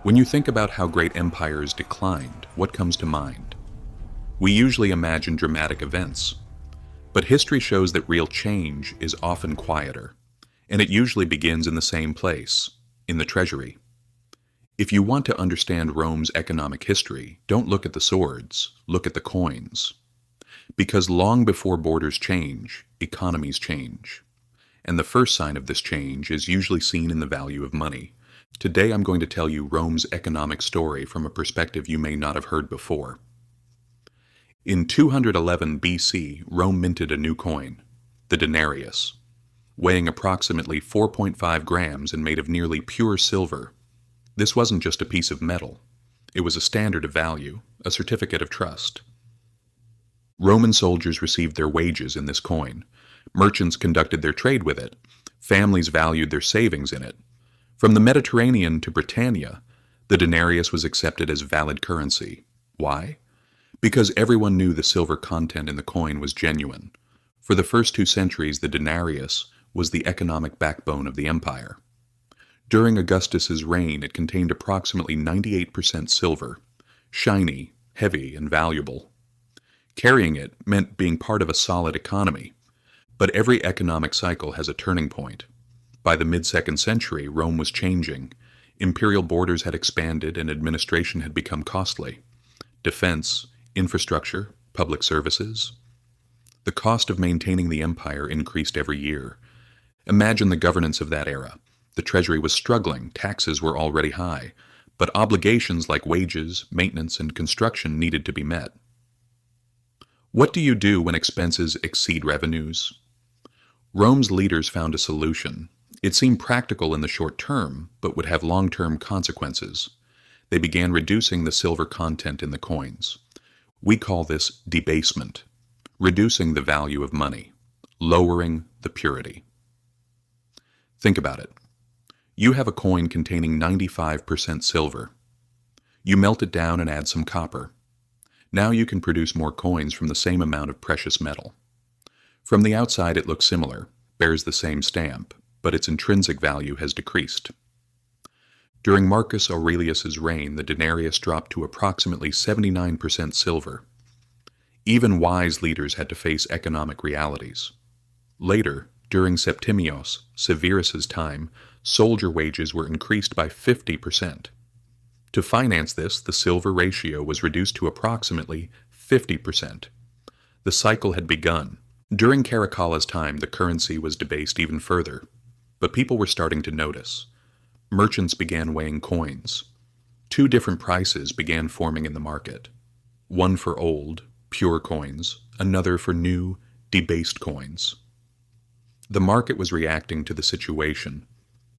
When you think about how great empires declined, what comes to mind? We usually imagine dramatic events, but history shows that real change is often quieter, and it usually begins in the same place, in the treasury. If you want to understand Rome's economic history, don't look at the swords, look at the coins. Because long before borders change, economies change. And the first sign of this change is usually seen in the value of money. Today I'm going to tell you Rome's economic story from a perspective you may not have heard before. In 211 BC, Rome minted a new coin, the denarius, weighing approximately 4.5 grams and made of nearly pure silver. This wasn't just a piece of metal. It was a standard of value, a certificate of trust. Roman soldiers received their wages in this coin. Merchants conducted their trade with it. Families valued their savings in it. From the Mediterranean to Britannia, the denarius was accepted as valid currency. Why? Because everyone knew the silver content in the coin was genuine. For the first 2 centuries, the denarius was the economic backbone of the empire. During Augustus's reign, it contained approximately 98% silver, shiny, heavy, and valuable. Carrying it meant being part of a solid economy. But every economic cycle has a turning point. By the mid-2nd century, Rome was changing. Imperial borders had expanded and administration had become costly. Defense, infrastructure, public services. The cost of maintaining the empire increased every year. Imagine the governance of that era. The treasury was struggling, taxes were already high, but obligations like wages, maintenance, and construction needed to be met. What do you do when expenses exceed revenues? Rome's leaders found a solution. It seemed practical in the short term, but would have long-term consequences. They began reducing the silver content in the coins. We call this debasement, reducing the value of money, lowering the purity. Think about it. You have a coin containing 95% silver. You melt it down and add some copper. Now you can produce more coins from the same amount of precious metal. From the outside it looks similar, bears the same stamp, but its intrinsic value has decreased. During Marcus Aurelius's reign, the denarius dropped to approximately 79% silver. Even wise leaders had to face economic realities. Later, during Septimius Severus's time, soldier wages were increased by 50%. To finance this, the silver ratio was reduced to approximately 50%. The cycle had begun. During Caracalla's time, the currency was debased even further. But people were starting to notice. Merchants began weighing coins. 2 different prices began forming in the market. One for old, pure coins, another for new, debased coins. The market was reacting to the situation.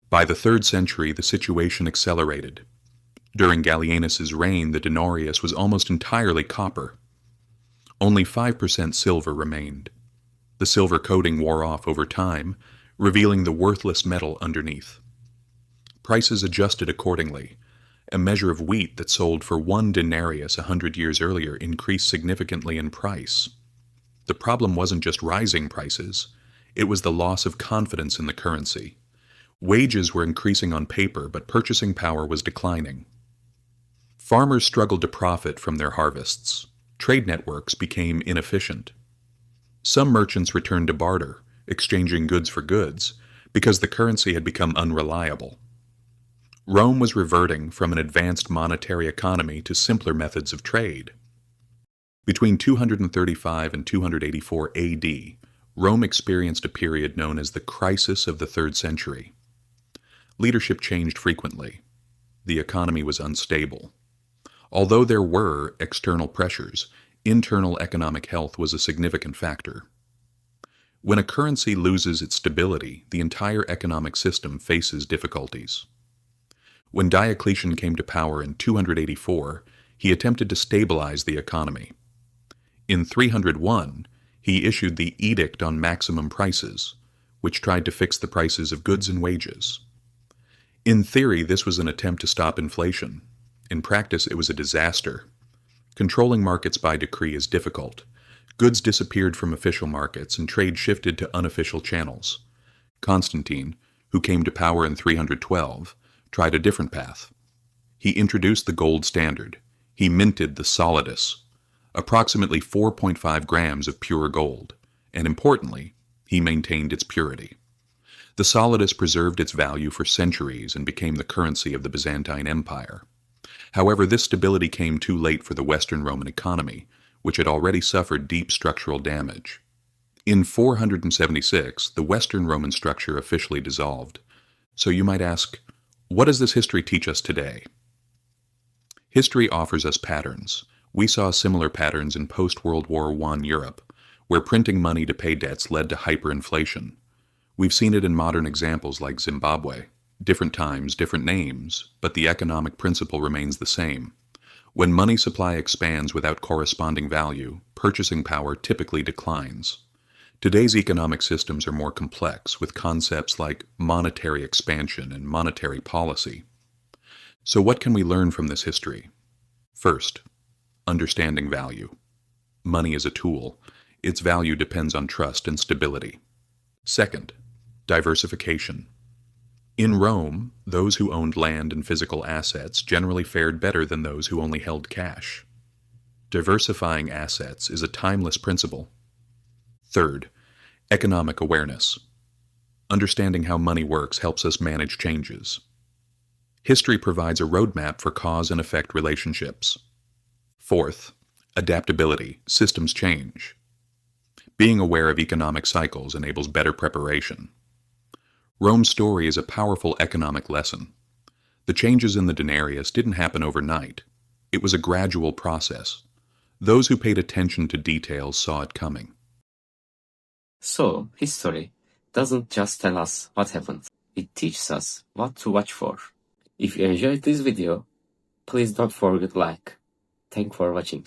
By the 3rd century, the situation accelerated. During Gallienus's reign, the denarius was almost entirely copper. Only 5% silver remained. The silver coating wore off over time, revealing the worthless metal underneath. Prices adjusted accordingly. A measure of wheat that sold for 1 denarius 100 years earlier increased significantly in price. The problem wasn't just rising prices, it was the loss of confidence in the currency. Wages were increasing on paper, but purchasing power was declining. Farmers struggled to profit from their harvests. Trade networks became inefficient. Some merchants returned to barter, exchanging goods for goods, because the currency had become unreliable. Rome was reverting from an advanced monetary economy to simpler methods of trade. Between 235 and 284 AD, Rome experienced a period known as the crisis of the 3rd century. Leadership changed frequently. The economy was unstable. Although there were external pressures, internal economic health was a significant factor. When a currency loses its stability, the entire economic system faces difficulties. When Diocletian came to power in 284, he attempted to stabilize the economy. In 301, he issued the Edict on Maximum Prices, which tried to fix the prices of goods and wages. In theory, this was an attempt to stop inflation. In practice, it was a disaster. Controlling markets by decree is difficult. Goods disappeared from official markets and trade shifted to unofficial channels. Constantine, who came to power in 312, tried a different path. He introduced the gold standard. He minted the solidus, approximately 4.5 grams of pure gold, and importantly, he maintained its purity. The solidus preserved its value for centuries and became the currency of the Byzantine Empire. However, this stability came too late for the Western Roman economy, which had already suffered deep structural damage. In 476, the Western Roman structure officially dissolved. So you might ask, what does this history teach us today? History offers us patterns. We saw similar patterns in post-World War I Europe, where printing money to pay debts led to hyperinflation. We've seen it in modern examples like Zimbabwe. Different times, different names, but the economic principle remains the same. When money supply expands without corresponding value, purchasing power typically declines. Today's economic systems are more complex, with concepts like monetary expansion and monetary policy. So what can we learn from this history? First, understanding value. Money is a tool. Its value depends on trust and stability. Second, diversification. In Rome, those who owned land and physical assets generally fared better than those who only held cash. Diversifying assets is a timeless principle. Third, economic awareness. Understanding how money works helps us manage changes. History provides a roadmap for cause and effect relationships. Fourth, adaptability. Systems change. Being aware of economic cycles enables better preparation. Rome's story is a powerful economic lesson. The changes in the denarius didn't happen overnight. It was a gradual process. Those who paid attention to details saw it coming. So, history doesn't just tell us what happened. It teaches us what to watch for. If you enjoyed this video, please don't forget to like. Thanks for watching.